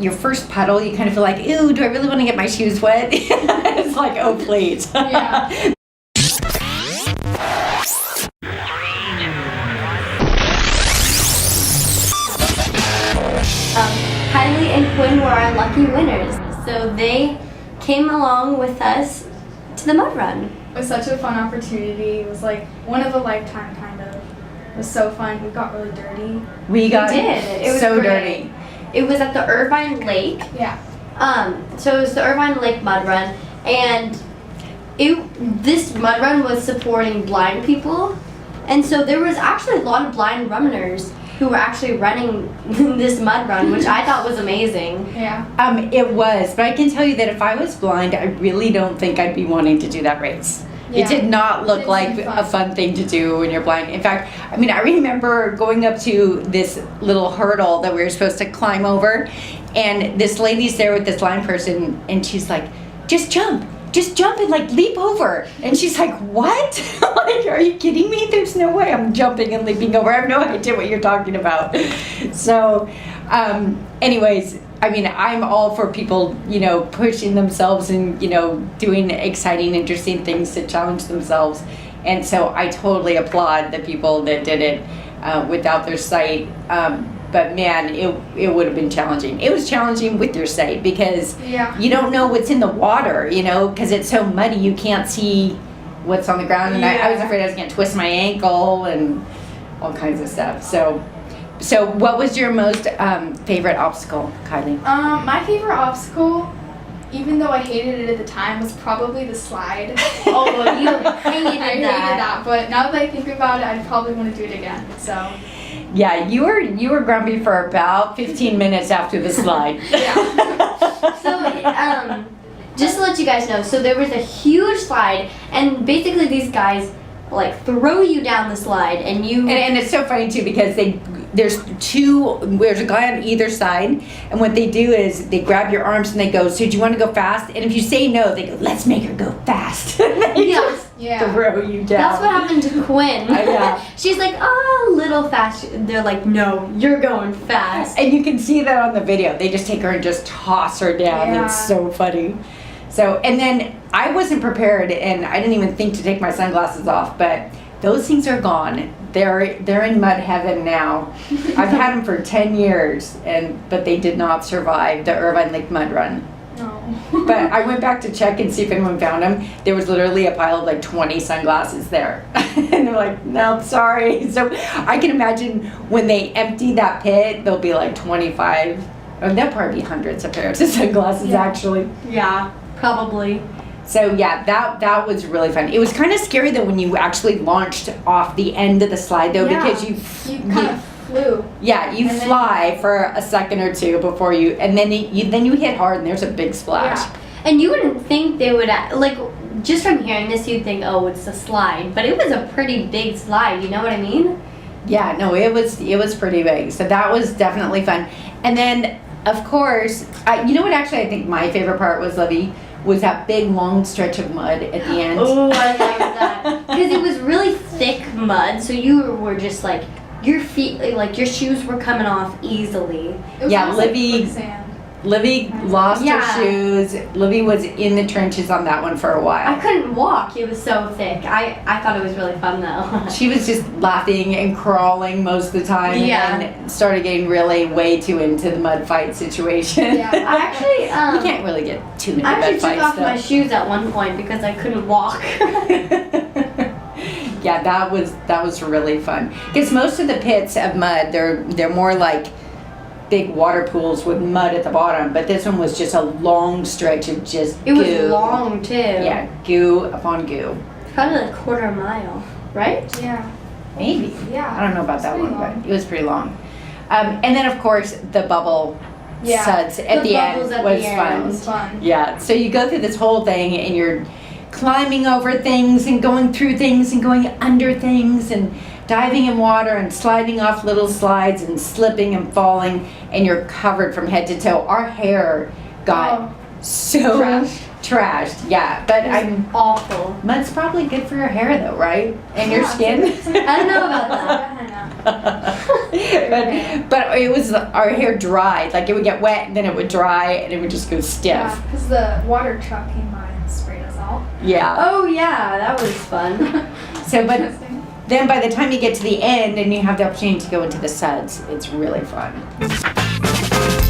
your first puddle, you kind of feel like, ooh, do I really want to get my shoes wet? It's like, oh, please. Yeah. Kylie and Quinn were our lucky winners. So they came along with us to the mud run. It was such a fun opportunity. It was like one of a lifetime, kind of. It was so fun. We got really dirty. We got It was so great. dirty. It was at the Irvine Lake. Yeah. So it was the Irvine Lake Mud Run, and this mud run was supporting blind people, and so there was actually a lot of blind runners who were actually running this mud run, which I thought was amazing. Yeah. It was, but I can tell you that if I was blind, I really don't think I'd be wanting to do that race. Yeah. It did not look It like seemed a fun thing to do when you're blind. In fact, I mean, I remember going up to this little hurdle that we were supposed to climb over, and this lady's there with this blind person, and she's like, just jump and like leap over. And she's like, what? Like, are you kidding me? There's no way I'm jumping and leaping over. I have no idea what you're talking about. So, anyways, I mean, I'm all for people, pushing themselves and, doing exciting, interesting things to challenge themselves. And so I totally applaud the people that did it without their sight. But man, it would have been challenging. It was challenging with your sight because you don't know what's in the water, because it's so muddy you can't see what's on the ground. And I was afraid I was going to twist my ankle and all kinds of stuff. So what was your most favorite obstacle, Kylie? My favorite obstacle, even though I hated it at the time, was probably the slide. Oh, you hated I hated that, but now that I think about it, I'd probably want to do it again. So. Yeah, you were grumpy for about 15 minutes after the slide. Yeah. So, just to let you guys know, so there was a huge slide, and basically these guys like throw you down the slide, and you. And it's so funny too because there's a guy on either side, and what they do is they grab your arms and they go, so do you want to go fast? And if you say no, they go, let's make her go fast. They just throw you down. That's what happened to Quinn. Yeah. She's like, a little fast. They're like, no, you're going fast. And you can see that on the video. They just take her and just toss her down. Yeah. It's so funny. So, and then I wasn't prepared, and I didn't even think to take my sunglasses off, but those things are gone. They're in mud heaven now. I've had them for 10 years, but they did not survive the Irvine Lake Mud Run. No. But I went back to check and see if anyone found them. There was literally a pile of like 20 sunglasses there. And they're like, no, sorry. So I can imagine when they empty that pit, there'll be like 25, or there'll probably be hundreds of pairs of sunglasses actually. Yeah, probably. So yeah, that was really fun. It was kind of scary though when you actually launched off the end of the slide though, because you kind of flew. Yeah, you fly for a second or two before you, and then you hit hard and there's a big splash. Yeah. And you wouldn't think they would, like, just from hearing this, you'd think, oh, it's a slide. But it was a pretty big slide, you know what I mean? Yeah, no, it was pretty big. So that was definitely fun. And then, of course, you know what actually I think my favorite part was, Livvey, was that big long stretch of mud at the end. Oh, I love that. Because it was really thick mud, so you were just like, your feet, like your shoes were coming off easily. It was almost like quicksand. Livvey lost her shoes. Livvey was in the trenches on that one for a while. I couldn't walk. It was so thick. I thought it was really fun though. She was just laughing and crawling most of the time. Yeah. And started getting really way too into the mud fight situation. Yeah. I actually you can't really get too into I mud actually fights took off though. my shoes at one point because I couldn't walk. Yeah, that was really fun. Because most of the pits of mud, they're more like big water pools with mud at the bottom, but this one was just a long stretch of just It goo. was long too. Yeah, goo upon goo. Probably like a quarter mile, right? Yeah. Maybe. Yeah. I don't know about It's that pretty one, long. but it was pretty long. And then of course the bubble suds at the end was fun. It was fun. Yeah, so you go through this whole thing and you're climbing over things and going through things and going under things and diving in water and sliding off little slides and slipping and falling, and you're covered from head to toe. Our hair got so trashed. Yeah, but I'm awful. Mud's probably good for your hair though, right? And your skin. I don't know about that. I know. but it was our hair dried. Like it would get wet and then it would dry and it would just go stiff. Yeah, because the water truck came by and sprayed us all. Yeah. Oh yeah, that was fun. So, but Interesting. then by the time you get to the end and you have the opportunity to go into the suds, it's really fun.